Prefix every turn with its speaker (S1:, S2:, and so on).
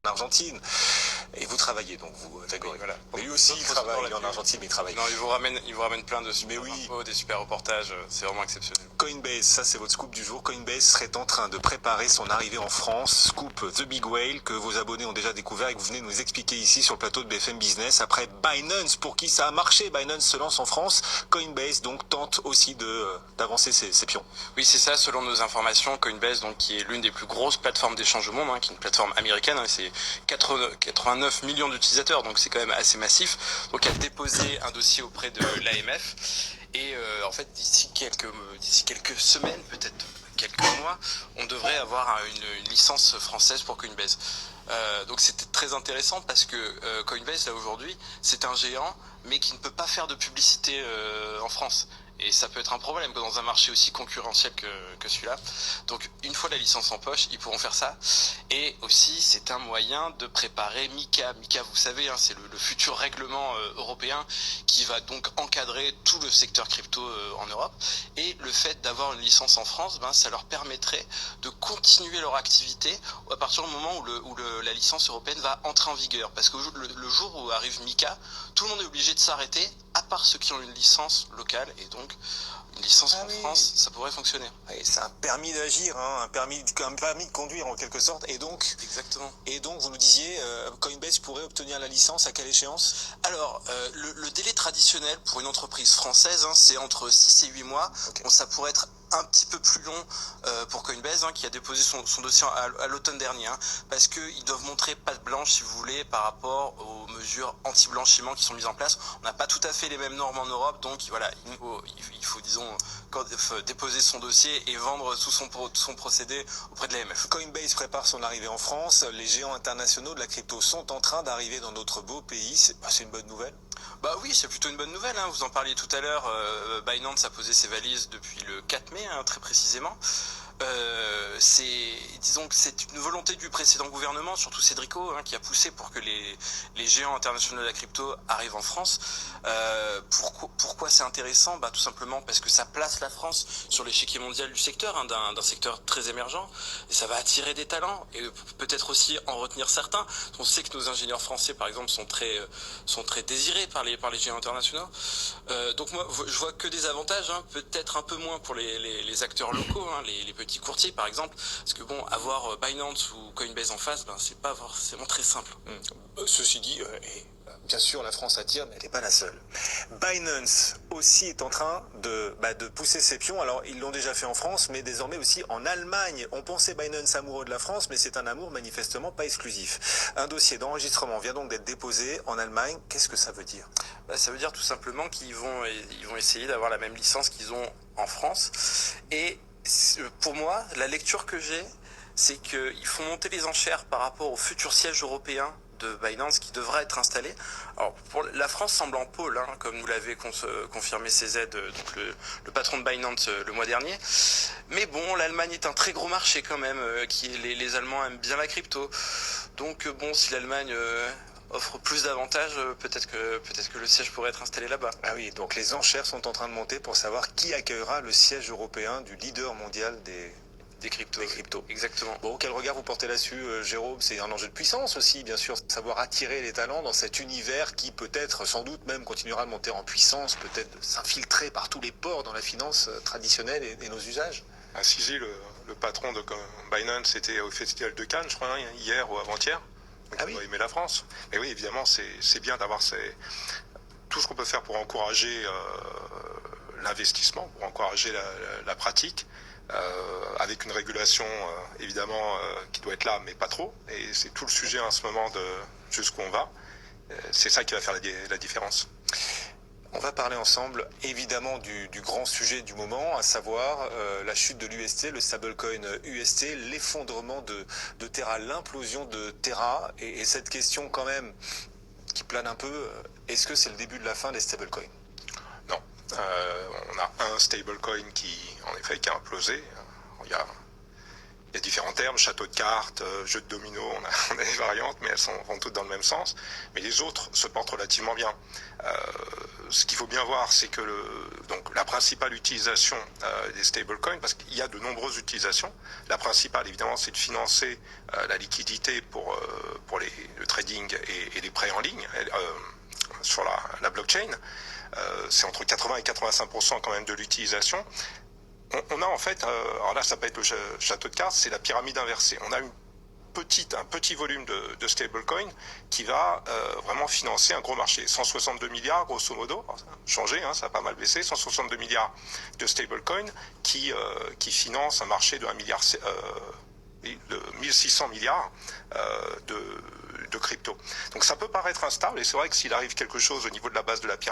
S1: Argentine. Et vous travaillez, donc vous, d'accord.
S2: Oui, voilà.
S1: Mais lui aussi, il travaille en Argentine, mais il travaille.
S2: Non, il vous ramène plein de super infos, des super reportages, c'est vraiment exceptionnel.
S1: Coinbase, ça c'est votre scoop du jour. Coinbase serait en train de préparer son arrivée en France. Scoop The Big Whale que vos abonnés ont déjà découvert et que vous venez nous expliquer ici sur le plateau de BFM Business. Après Binance, pour qui ça a marché, Binance se lance en France. Coinbase donc tente aussi d'avancer ses pions.
S2: Oui, c'est ça. Selon nos informations, Coinbase, donc qui est l'une des plus grosses plateformes d'échange au monde, qui est une plateforme américaine, c'est 89 millions d'utilisateurs, donc c'est quand même assez massif. Donc elle a déposé un dossier auprès de l'AMF. Et en fait, d'ici quelques semaines, peut-être quelques mois, on devrait avoir une licence française pour Coinbase. Donc c'était très intéressant parce que Coinbase, là aujourd'hui, c'est un géant, mais qui ne peut pas faire de publicité en France. Et ça peut être un problème dans un marché aussi concurrentiel que celui-là. Donc une fois la licence en poche, ils pourront faire ça. Et aussi, c'est un moyen de préparer MiCA. MiCA, vous savez, c'est le futur règlement européen qui va donc encadrer tout le secteur crypto en Europe. Et le fait d'avoir une licence en France, ça leur permettrait de continuer leur activité à partir du moment où la licence européenne va entrer en vigueur. Parce que le jour où arrive MiCA, tout le monde est obligé de s'arrêter, à part ceux qui ont une licence locale. Et donc, une licence en France, ça pourrait fonctionner.
S1: Oui, c'est un permis d'agir, un permis de conduire en quelque sorte. Et donc,
S2: exactement.
S1: Et donc, vous nous disiez, Coinbase pourrait obtenir la licence à quelle échéance?
S2: Alors, le délai traditionnel pour une entreprise française, c'est entre 6 et 8 mois. Okay. Bon, ça pourrait être un petit peu plus long pour Coinbase, qui a déposé son dossier à l'automne dernier, parce qu'ils doivent montrer patte blanche, si vous voulez, par rapport aux mesures anti-blanchiment qui sont mises en place. On n'a pas tout à fait les mêmes normes en Europe, donc voilà, il faut disons, déposer son dossier et vendre tout son procédé auprès de l'AMF.
S1: Coinbase prépare son arrivée en France. Les géants internationaux de la crypto sont en train d'arriver dans notre beau pays. C'est une bonne nouvelle?
S2: Bah oui, c'est plutôt une bonne nouvelle. Vous en parliez tout à l'heure. Binance a posé ses valises depuis le 4 mai, très précisément. Disons que c'est une volonté du précédent gouvernement, surtout Cédrico, qui a poussé pour que les géants internationaux de la crypto arrivent en France. Pourquoi c'est intéressant? Tout simplement parce que ça place la France sur l'échiquier mondial du secteur, d'un secteur très émergent, et ça va attirer des talents et peut-être aussi en retenir certains. On sait que nos ingénieurs français, par exemple, sont très désirés par les géants internationaux. Donc moi, je vois que des avantages, peut-être un peu moins pour les acteurs locaux, les petits courtiers par exemple, parce que bon, avoir Binance ou Coinbase en face, c'est pas forcément très simple.
S1: Ceci dit, bien sûr la France attire, mais elle n'est pas la seule. Binance aussi est en train de pousser ses pions. Alors ils l'ont déjà fait en France, mais désormais aussi en Allemagne. On pensait Binance amoureux de la France, mais c'est un amour manifestement pas exclusif. Un dossier d'enregistrement vient donc d'être déposé en Allemagne. Qu'est-ce que ça veut dire?
S2: Ça veut dire tout simplement qu'ils vont essayer d'avoir la même licence qu'ils ont en France. Et pour moi, la lecture que j'ai, c'est qu'ils font monter les enchères par rapport au futur siège européen de Binance qui devra être installé. Alors, la France semble en pôle, comme nous l'avait confirmé CZ, donc le patron de Binance le mois dernier. Mais bon, l'Allemagne est un très gros marché quand même, les Allemands aiment bien la crypto. Donc bon, si l'Allemagne offre plus d'avantages, peut-être que le siège pourrait être installé là-bas.
S1: Ah oui, donc les enchères sont en train de monter pour savoir qui accueillera le siège européen du leader mondial des cryptos.
S2: Exactement.
S1: Bon, quel regard vous portez là-dessus, Jérôme? C'est un enjeu de puissance aussi, bien sûr, savoir attirer les talents dans cet univers qui peut-être, sans doute même, continuera de monter en puissance, peut-être de s'infiltrer par tous les ports dans la finance traditionnelle et nos usages.
S3: Sisi, le patron de Binance, était au Festival de Cannes, je crois, hier ou avant-hier. Donc, on va aimer la France. Mais oui, évidemment, c'est bien d'avoir tout ce qu'on peut faire pour encourager l'investissement, pour encourager la pratique, avec une régulation évidemment qui doit être là, mais pas trop. Et c'est tout le sujet en ce moment de jusqu'où on va. C'est ça qui va faire la différence.
S1: On va parler ensemble évidemment du grand sujet du moment, à savoir la chute de l'UST, le stablecoin UST, l'effondrement de Terra, l'implosion de Terra, et cette question quand même qui plane un peu, est-ce que c'est le début de la fin des stablecoins?
S3: Non, on a un stablecoin qui a implosé. Il y a différents termes, château de cartes, jeu de domino, on a des variantes, mais elles vont toutes dans le même sens. Mais les autres se portent relativement bien. Ce qu'il faut bien voir, c'est que donc la principale utilisation des stablecoins, parce qu'il y a de nombreuses utilisations, la principale évidemment c'est de financer la liquidité pour trading et les prêts en ligne sur la blockchain. C'est entre 80 et 85% quand même de l'utilisation. On a en fait, alors là ça peut être le château de cartes, c'est la pyramide inversée. On a un petit volume de stablecoin qui va vraiment financer un gros marché. 162 milliards grosso modo, alors, ça a changé, ça a pas mal baissé, 162 milliards de stablecoin qui finance un marché de 1600 milliards de crypto. Donc ça peut paraître instable et c'est vrai que s'il arrive quelque chose au niveau de la base de la pyramide,